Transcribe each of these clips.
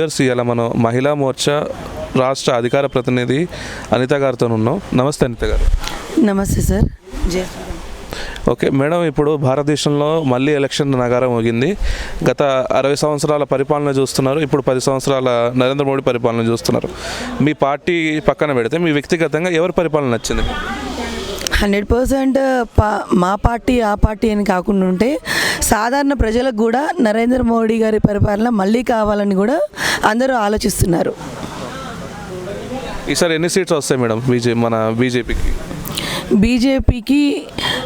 ఇవాళ మనం మహిళా మోర్చా రాష్ట్ర అధికార ప్రతినిధి అనిత గారితో ఉన్నాం. నమస్తే అనిత గారు. నమస్తే సార్. ఓకే మేడం, ఇప్పుడు భారతదేశంలో మళ్ళీ ఎలక్షన్ నగారం మోగింది. గత 60 సంవత్సరాల పరిపాలన చూస్తున్నారు, ఇప్పుడు 10 సంవత్సరాల నరేంద్ర మోడీ పరిపాలన చూస్తున్నారు. మీ పార్టీ పక్కన పెడితే మీ వ్యక్తిగతంగా ఎవరి పరిపాలన నచ్చింది? 100% మా పార్టీ ఆ పార్టీ అని కాకుండా ఉంటే సాధారణ ప్రజలకు కూడా నరేంద్ర మోడీ గారి పరిపాలన మళ్ళీ కావాలని కూడా అందరూ ఆలోచిస్తున్నారు. ఈసారి ఎన్ని సీట్స్ వస్తాయి మేడం మన బీజేపీకి? బీజేపీకి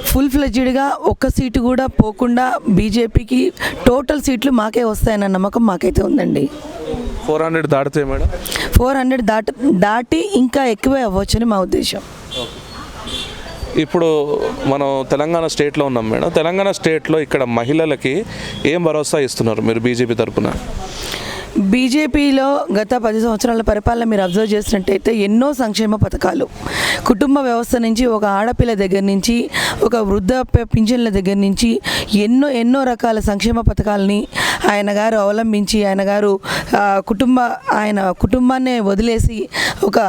ఫుల్ ఫ్లెడ్జ్డ్గా ఒక్క సీటు కూడా పోకుండా బీజేపీకి టోటల్ సీట్లు మాకే వస్తాయన్న నమ్మకం మాకైతే ఉందండి. 400 దాటితే మేడం? 400 దాటి ఇంకా ఎక్కువే అవ్వచ్చని మా ఉద్దేశం. ఇప్పుడు మనం తెలంగాణ స్టేట్లో ఉన్నాం మేడం. తెలంగాణ స్టేట్లో ఇక్కడ మహిళలకి ఏం భరోసా ఇస్తున్నారు మీరు బీజేపీ తరఫున? బీజేపీలో గత 10 సంవత్సరాల పరిపాలన మీరు అబ్జర్వ్ చేసినట్టయితే ఎన్నో సంక్షేమ పథకాలు, కుటుంబ వ్యవస్థ నుంచి ఒక ఆడపిల్ల దగ్గర నుంచి ఒక వృద్ధాప్య పింఛన్ల దగ్గర నుంచి ఎన్నో రకాల సంక్షేమ పథకాలని ఆయన గారు అవలంబించి ఆయన కుటుంబాన్నే వదిలేసి ఒక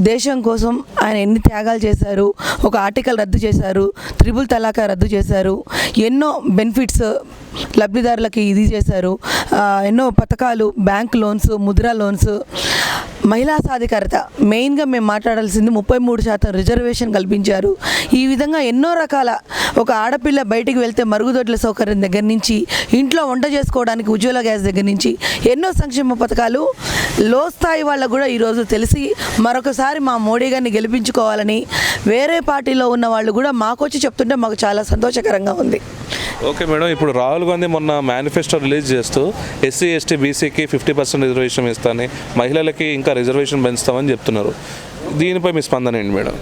దేశం కోసం ఆయన ఎన్ని త్యాగాలు చేశారు. ఒక ఆర్టికల్ రద్దు చేశారు, 3 తలాకా రద్దు చేశారు, ఎన్నో బెనిఫిట్స్ లబ్ధిదారులకి ఇది చేశారు, ఎన్నో పథకాలు, బ్యాంక్ లోన్స్, ముద్రా లోన్స్, మహిళా సాధికారత మెయిన్గా మేము మాట్లాడాల్సింది 33% రిజర్వేషన్ కల్పించారు. ఈ విధంగా ఎన్నో రకాల ఒక ఆడపిల్ల బయటికి వెళ్తే మరుగుదొడ్ల సౌకర్యం దగ్గర నుంచి ఇంట్లో వంట చేసుకోవడానికి ఉజ్వల గ్యాస్ దగ్గర నుంచి ఎన్నో సంక్షేమ పథకాలు లో స్థాయి వాళ్ళకు కూడా ఈరోజు తెలిసి మరొకసారి మా మోడీ గారిని గెలిపించుకోవాలని వేరే పార్టీలో ఉన్న వాళ్ళు కూడా మాకొచ్చి చెప్తుంటే మాకు చాలా సంతోషకరంగా ఉంది. ఓకే మేడం, ఇప్పుడు రాహుల్ గాంధీ మొన్న మేనిఫెస్టో రిలీజ్ చేస్తూ ఎస్సీ ఎస్టీ బీసీకి 50% రిజర్వేషన్ ఇస్తానని, మహిళలకి ఇంకా రిజర్వేషన్ పెంచుతామని చెప్తున్నారు. దీనిపై మీ స్పందన ఏంటి మేడం?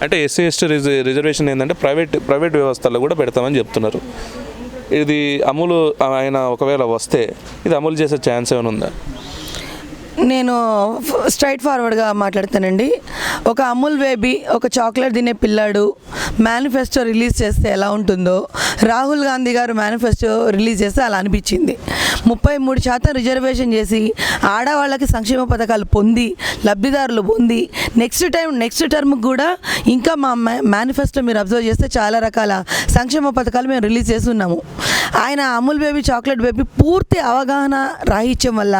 అంటే ఎస్సీ ఎస్టీ రిజర్వేషన్ ఏంటంటే ప్రైవేట్ వ్యవస్థల్లో కూడా పెడతామని చెప్తున్నారు. ఇది అమలు ఆయన ఒకవేళ వస్తే ఇది అమలు చేసే ఛాన్స్ ఏమైనా ఉందా? నేను స్ట్రైట్ ఫార్వర్డ్గా మాట్లాడతానండి. ఒక అమూల్ బేబీ, ఒక చాక్లెట్ తినే పిల్లాడు మేనిఫెస్టో రిలీజ్ చేస్తే ఎలా ఉంటుందో రాహుల్ గాంధీ గారు మేనిఫెస్టో రిలీజ్ చేస్తే అలా అనిపించింది. 33% రిజర్వేషన్ చేసి ఆడవాళ్ళకి సంక్షేమ పథకాలు పొంది లబ్ధిదారులు పొంది నెక్స్ట్ టర్మ్కి కూడా ఇంకా మా మేనిఫెస్టో మీరు అబ్జర్వ్ చేస్తే చాలా రకాల సంక్షేమ పథకాలు మేము రిలీజ్ చేస్తున్నాము. ఆయన అమూల్ బేబీ, చాక్లెట్ బేబీ పూర్తి అవగాహన రాహిత్యం వల్ల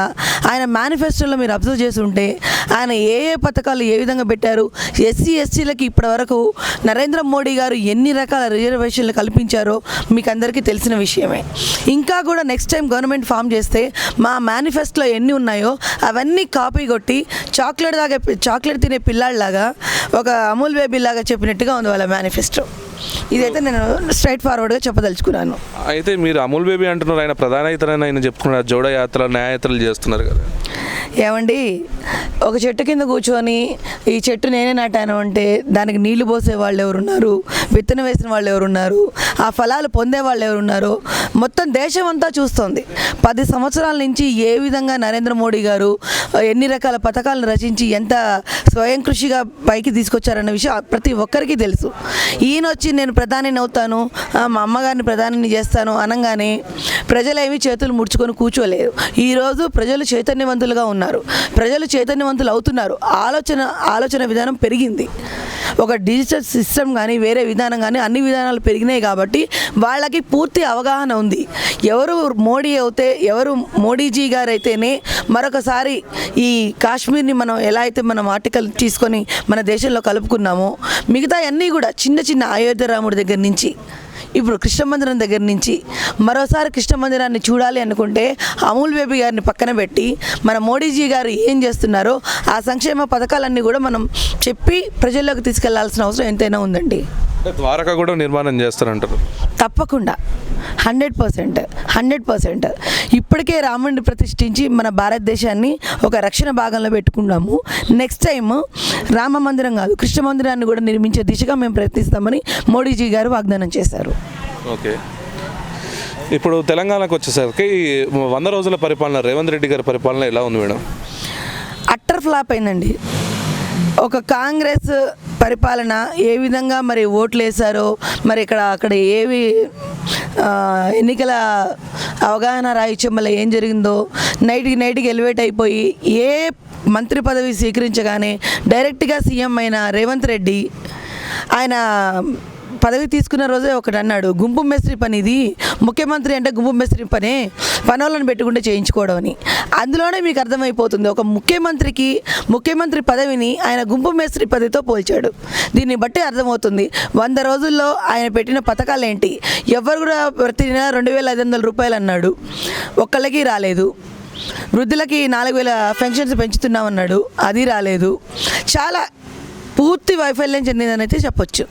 ఆయన మేనిఫెస్టోలో మీరు అబ్జర్వ్ చేసి ఉంటే ఆయన ఏ పథకాలు ఏ విధంగా పెట్టారు, ఎస్సీ ఎస్టీలకి ఇప్పటి వరకు నరేంద్ర మోడీ గారు ఎన్ని రకాల రిజర్వేషన్లు కల్పించారో మీకు అందరికీ తెలిసిన విషయమే. ఇంకా కూడా నెక్స్ట్ టైం గవర్నమెంట్ ఫామ్ చేస్తే మా మేనిఫెస్టోలో ఎన్ని ఉన్నాయో అవన్నీ కాపీ కొట్టి చాక్లెట్ తినే పిల్లాడిలాగా ఒక అమూల్ బేబీ లాగా చెప్పినట్టుగా ఉంది వాళ్ళ మేనిఫెస్టో. ఇదైతే నేను స్ట్రైట్ ఫార్వర్డ్గా చెప్పదలుచుకున్నాను. అయితే మీరు అమూల్ బేబీ అంటున్నారు, ఆయన ప్రధాన ఆయన చెప్పుకున్నారు, జోడ యాత్ర న్యాయయాత్రలు చేస్తున్నారు కదా. ఏమండి, ఒక చెట్టు కింద కూర్చొని ఈ చెట్టు నేనే నాటాను అంటే దానికి నీళ్లు పోసే వాళ్ళు ఎవరున్నారు, విత్తనం వేసిన వాళ్ళు ఎవరున్నారు, ఆ ఫలాలు పొందే వాళ్ళు ఎవరున్నారు, మొత్తం దేశం అంతా చూస్తోంది. 10 సంవత్సరాల నుంచి ఏ విధంగా నరేంద్ర మోడీ గారు ఎన్ని రకాల పథకాలను రచించి ఎంత స్వయం కృషిగా పైకి తీసుకొచ్చారన్న విషయం ప్రతి ఒక్కరికి తెలుసు. ఈయన వచ్చి నేను ప్రధానిని అవుతాను, మా అమ్మగారిని ప్రధానిని చేస్తాను అనగానే ప్రజలేమీ చేతులు ముడుచుకొని కూర్చోలేరు. ఈరోజు ప్రజలు చైతన్యవంతులుగా ఉన్నారు, ప్రజలు చైతన్యవంతులు అవుతున్నారు, ఆలోచన విధానం పెరిగింది. ఒక డిజిటల్ సిస్టమ్ కానీ వేరే విధానం కానీ అన్ని విధానాలు పెరిగినాయి కాబట్టి వాళ్ళకి పూర్తి అవగాహన ఉంది. ఎవరు మోడీజీ గారు అయితేనే మరొకసారి ఈ కాశ్మీర్ని ఎలా అయితే మనం ఆర్టికల్ తీసుకొని మన దేశంలో కలుపుకున్నామో మిగతా అన్నీ కూడా చిన్న అయోధ్య రాముడి దగ్గర నుంచి ఇప్పుడు కృష్ణ మందిరం దగ్గర నుంచి మరోసారి కృష్ణ మందిరాన్ని చూడాలి అనుకుంటే అమూల్ బేబీ గారిని పక్కన పెట్టి మన మోడీజీ గారు ఏం చేస్తున్నారో ఆ సంక్షేమ పథకాలన్నీ కూడా మనం చెప్పి ప్రజల్లోకి తీసుకెళ్లాల్సిన అవసరం ఎంతైనా ఉందండి. ద్వారకా కూడా నిర్మాణం చేస్తారంటారు? తప్పకుండా 100%. ఇప్పటికే రాముడిని ప్రతిష్ఠించి మన భారతదేశాన్ని ఒక రక్షణ భాగంలో పెట్టుకున్నాము. నెక్స్ట్ టైం రామ మందిరం కాదు, కృష్ణ మందిరాన్ని కూడా నిర్మించే దిశగా మేము ప్రయత్నిస్తామని మోడీజీ గారు వాగ్దానం చేశారు. ఓకే, ఇప్పుడు తెలంగాణకు వచ్చేసరికి 100 రోజుల పరిపాలన రేవంత్ రెడ్డి గారి పరిపాలన ఎలా ఉంది మేడం? అట్టర్ ఫ్లాప్ అయిందండి. ఒక కాంగ్రెస్ పరిపాలన ఏ విధంగా మరి ఓట్లు వేశారో, మరి అక్కడ ఏవి ఎన్నికల అవగాహన రాహిత్యం వల్ల ఏం జరిగిందో, నైట్కి ఎలివేట్ అయిపోయి ఏ మంత్రి పదవి స్వీకరించగానే డైరెక్ట్గా సీఎం అయిన రేవంత్ రెడ్డి ఆయన పదవి తీసుకున్న రోజే ఒకటి అన్నాడు, గుంపు మేస్త్రి పని ఇది, ముఖ్యమంత్రి అంటే గుంపు మేస్త్రి పనే, పనులను పెట్టుకుంటే చేయించుకోవడం అని. అందులోనే మీకు అర్థమైపోతుంది ఒక ముఖ్యమంత్రి పదవిని ఆయన గుంపు మేస్త్రి పదవితో పోల్చాడు. దీన్ని బట్టి అర్థమవుతుంది 100 రోజుల్లో ఆయన పెట్టిన పథకాలు ఏంటి. ఎవరు కూడా ప్రతి నెల 2,500 రూపాయలు అన్నాడు, ఒక్కళ్ళకి రాలేదు. వృద్ధులకి 4,000 పెన్షన్స్ పెంచుతున్నామన్నాడు, అది రాలేదు. చాలా పూర్తి వైఫల్యం చెందిందని అయితే చెప్పొచ్చు.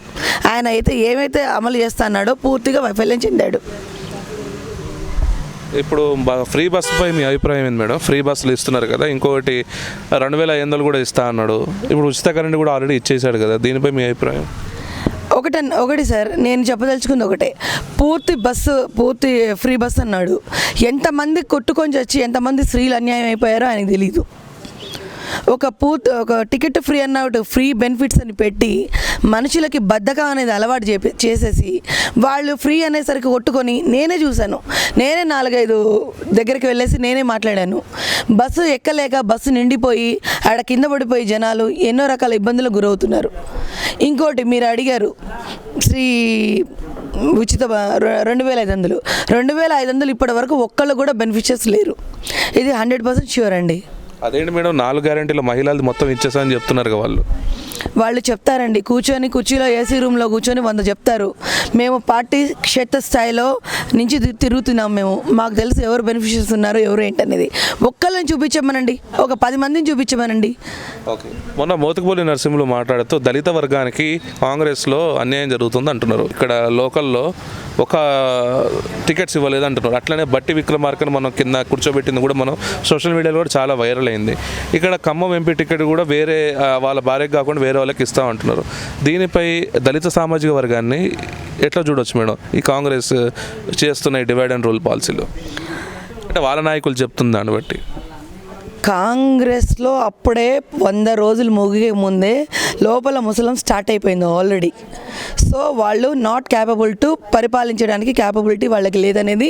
ఆయన అయితే ఏమైతే అమలు చేస్తున్నాడో పూర్తిగా వైఫల్యం చెందాడు. ఇప్పుడు ఫ్రీ బస్సుపై మీ అభిప్రాయం ఏంది మేడం? ఫ్రీ బస్సులు ఇస్తున్నారు కదా, ఇంకొకటి 2,500 కూడా ఇస్తా అన్నాడు. ఇప్పుడు ఉచిత కరెంట్ కూడా ఆల్రెడీ ఇచ్చేసాడు కదా, దీనిపై మీ అభిప్రాయం? ఒకటి సార్, నేను చెప్పదలుచుకుంది ఒకటే, పూర్తి ఫ్రీ బస్ అన్నాడు. ఎంతమంది కొట్టుకొని వచ్చి ఎంతమంది స్త్రీలు అన్యాయం అయిపోయారో ఆయనకు తెలీదు. ఒక టికెట్ ఫ్రీ అన్నట్టు ఫ్రీ బెనిఫిట్స్ అని పెట్టి మనుషులకి బద్ధకం అనేది అలవాటు చేసేసి వాళ్ళు ఫ్రీ అనేసరికి కొట్టుకొని నేనే చూశాను. నేనే 4-5 దగ్గరికి వెళ్ళేసి నేనే మాట్లాడాను. బస్సు ఎక్కలేక బస్సు నిండిపోయి ఆడ కింద పడిపోయి జనాలు ఎన్నో రకాల ఇబ్బందులకు గురవుతున్నారు. ఇంకోటి మీరు అడిగారు ఉచిత 2,500 ఇప్పటి వరకు ఒక్కళ్ళు కూడా బెనిఫిషియర్స్ లేరు. ఇది 100% ష్యూర్ అండి. అదేంటి మేడం, 4 గ్యారెంటీలు మహిళలు మొత్తం ఇచ్చేసారని చెప్తున్నారు కదా వాళ్ళు చెప్తారండి, కుర్చీలో ఏసీ రూమ్లో కూర్చొని 100 చెప్తారు. మేము పార్టీ క్షేత్ర స్థాయిలో నుంచి తిరుగుతున్నాం, మాకు తెలుసు ఎవరు బెనిఫిషియర్స్ ఉన్నారు ఎవరు ఏంటనేది. ఒక్కళ్ళని చూపించమనండి, ఒక 10 మందిని చూపించమనండి. ఓకే, మొన్న మోతుకుపల్లి నరసింహులు మాట్లాడుతూ దళిత వర్గానికి కాంగ్రెస్లో అన్యాయం జరుగుతుంది అంటున్నారు. ఇక్కడ లోకల్లో ఒక టికెట్స్ ఇవ్వలేదు అంటున్నారు. అట్లనే బట్టి విక్రమార్కను మనం కింద కూర్చోబెట్టింది కూడా మనం సోషల్ మీడియాలో కూడా చాలా వైరల్ అయింది. ఇక్కడ ఖమ్మం ఎంపీ టికెట్ కూడా వేరే వాళ్ళ భార్యకు కాకుండా వేరే వాళ్ళకి ఇస్తామంటున్నారు. దీనిపై దళిత సామాజిక వర్గాన్ని ఎట్లా చూడొచ్చు మేడం ఈ కాంగ్రెస్ చేస్తున్న ఈ డివైడ్ అండ్ రూల్ పాలసీలో? అంటే వాళ్ళ నాయకులు చెప్తున్న దాన్ని బట్టి కాంగ్రెస్లో అప్పుడే 100 రోజులు ముగిగే ముందే లోపల ముసలం స్టార్ట్ అయిపోయింది ఆల్రెడీ. సో వాళ్ళు నాట్ క్యాపబుల్ టు పరిపాలించడానికి క్యాపబిలిటీ వాళ్ళకి లేదనేది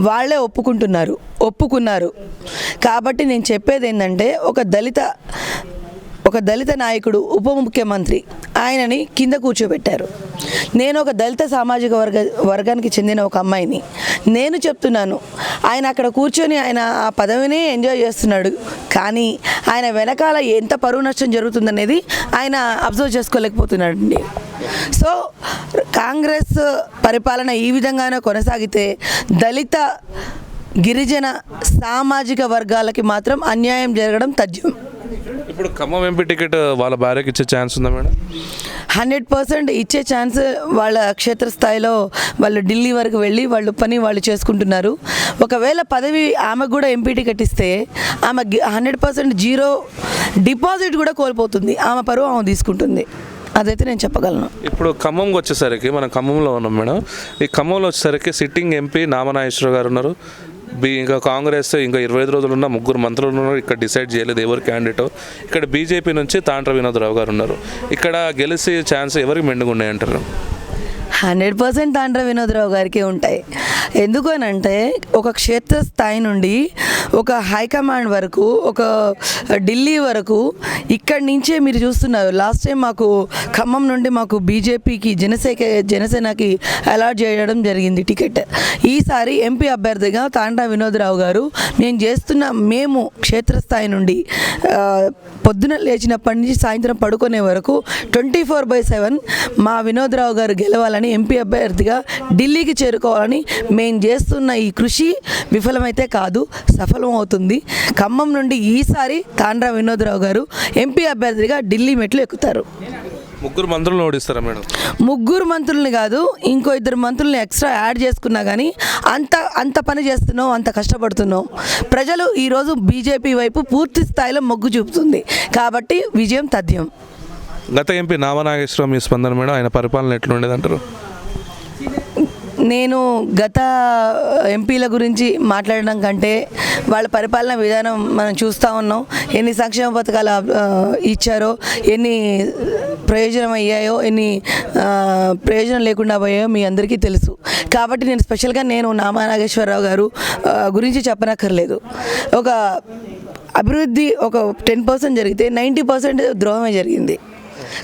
వాళ్ళే ఒప్పుకున్నారు. కాబట్టి నేను చెప్పేది ఏంటంటే ఒక దళిత నాయకుడు ఉప ముఖ్యమంత్రి ఆయనని కింద కూర్చోబెట్టారు. నేను ఒక దళిత సామాజిక వర్గానికి చెందిన ఒక అమ్మాయిని, నేను చెప్తున్నాను ఆయన అక్కడ కూర్చొని ఆయన ఆ పదవినే ఎంజాయ్ చేస్తున్నాడు. కానీ ఆయన వెనకాల ఎంత పరువు నష్టం జరుగుతుందనేది ఆయన అబ్జర్వ్ చేసుకోలేకపోతున్నాడండి. సో కాంగ్రెస్ పరిపాలన ఈ విధంగానే కొనసాగితే దళిత గిరిజన సామాజిక వర్గాలకి మాత్రం అన్యాయం జరగడం తథ్యం. ఇప్పుడు ఖమ్మం ఎంపీ టికెట్ వాళ్ళ భార్యకి ఇచ్చే ఛాన్స్ ఉందా మేడం? 100% ఇచ్చే ఛాన్స్. వాళ్ళ క్షేత్రస్థాయిలో వాళ్ళు ఢిల్లీ వరకు వెళ్ళి వాళ్ళు చేసుకుంటున్నారు. ఒకవేళ పదవి ఆమెకు కూడా ఎంపీ టికెట్ ఇస్తే ఆమె 100% 0 డిపాజిట్ కూడా కోల్పోతుంది. ఆమె పరువు ఆమె తీసుకుంటుంది. అదైతే నేను చెప్పగలను. ఇప్పుడు ఖమ్మంకి వచ్చేసరికి మనం ఖమ్మంలో ఉన్నాం మేడం. ఈ ఖమ్మంలో వచ్చేసరికి సిట్టింగ్ ఎంపీ నామనాగేశ్వరరావు గారు ఉన్నారు. ఇంకా కాంగ్రెస్ ఇంకా 25 రోజులు ఉన్న 3 మంత్రులు ఉన్నారు. ఇక్కడ డిసైడ్ చేయలేదు ఎవరు క్యాండిడేటో. ఇక్కడ బీజేపీ నుంచి తాండ్ర వినోద్రావు గారు ఉన్నారు. ఇక్కడ గెలిచే ఛాన్స్ ఎవరికి మెండుగా ఉన్నాయంటారు? 100% తాండ్ర వినోద్రావు గారికి ఉంటాయి. ఎందుకు అని అంటే ఒక క్షేత్ర స్థాయి నుండి ఒక హైకమాండ్ వరకు, ఒక ఢిల్లీ వరకు ఇక్కడి నుంచే మీరు చూస్తున్నారు. లాస్ట్ టైం మాకు ఖమ్మం నుండి మాకు బీజేపీకి జనసేనకి అలాట్ చేయడం జరిగింది టికెట్. ఈసారి ఎంపీ అభ్యర్థిగా తాండ్ర వినోద్రావు గారు మేము క్షేత్రస్థాయి నుండి పొద్దున లేచినప్పటి నుంచి సాయంత్రం పడుకునే వరకు 24/7 మా వినోద్రావు గారు గెలవాలని, ఎంపీ అభ్యర్థిగా ఢిల్లీకి చేరుకోవాలని మేము చేస్తున్న ఈ కృషి విఫలమైతే కాదు, సఫలం అవుతుంది. ఖమ్మం నుండి ఈసారి తాండ్ర వినోద్రావు గారు ఎంపీ అభ్యర్థిగా ఢిల్లీ మెట్లు ఎక్కుతారు. 3 మంత్రులను ఓడిస్తారా మేడం? 3 మంత్రుల్ని కాదు, ఇంకో 2 మంత్రుల్ని ఎక్స్ట్రా యాడ్ చేసుకున్నా కానీ అంత పని చేస్తున్నాం, అంత కష్టపడుతున్నాం. ప్రజలు ఈరోజు బీజేపీ వైపు పూర్తి స్థాయిలో మొగ్గు చూపుతుంది కాబట్టి విజయం తథ్యం. గత ఎంపీ నామనాగేశ్వరరావు మీ స్పందన మేడం, ఆయన పరిపాలన ఎట్లుండేదంటారు? నేను గత ఎంపీల గురించి మాట్లాడడం కంటే వాళ్ళ పరిపాలన విధానం మనం చూస్తూ ఉన్నాం. ఎన్ని సంక్షేమ పథకాలు ఇచ్చారో, ఎన్ని ప్రయోజనం అయ్యాయో ఎన్ని ప్రయోజనం లేకుండా పోయాయో మీ అందరికీ తెలుసు. కాబట్టి నేను స్పెషల్గా నామా నాగేశ్వరరావు గారు గురించి చెప్పనక్కర్లేదు. ఒక అభివృద్ధి ఒక 10% జరిగితే 90% ద్రోహమే జరిగింది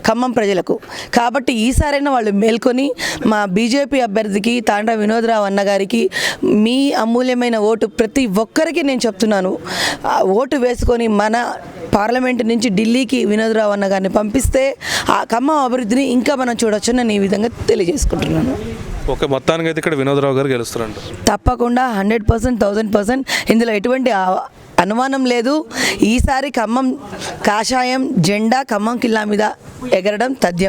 ఖమ్మం ప్రజలకు. కాబట్టి ఈసారైనా వాళ్ళు మేల్కొని మా బీజేపీ అభ్యర్థికి తాండ్ర వినోద్రావు అన్నగారికి మీ అమూల్యమైన ఓటు ప్రతి ఒక్కరికి నేను చెప్తున్నాను, ఓటు వేసుకొని మన పార్లమెంట్ నుంచి ఢిల్లీకి వినోద్రావు అన్నగారిని పంపిస్తే ఆ ఖమ్మం అభివృద్ధిని ఇంకా మనం చూడొచ్చని నేను ఈ విధంగా తెలియజేసుకుంటున్నాను. ఓకే, మొత్తానికి అయితే ఇక్కడ వినోద్రావు గారు గెలుస్తారంట. తప్పకుండా 100%, 1000%. ఇందులో ఎటువంటి అనుమానం లేదు. ఈసారి ఖమ్మం కాషాయం జెండా ఖమ్మం కిల్లా మీద ఎగరడం తథ్యం.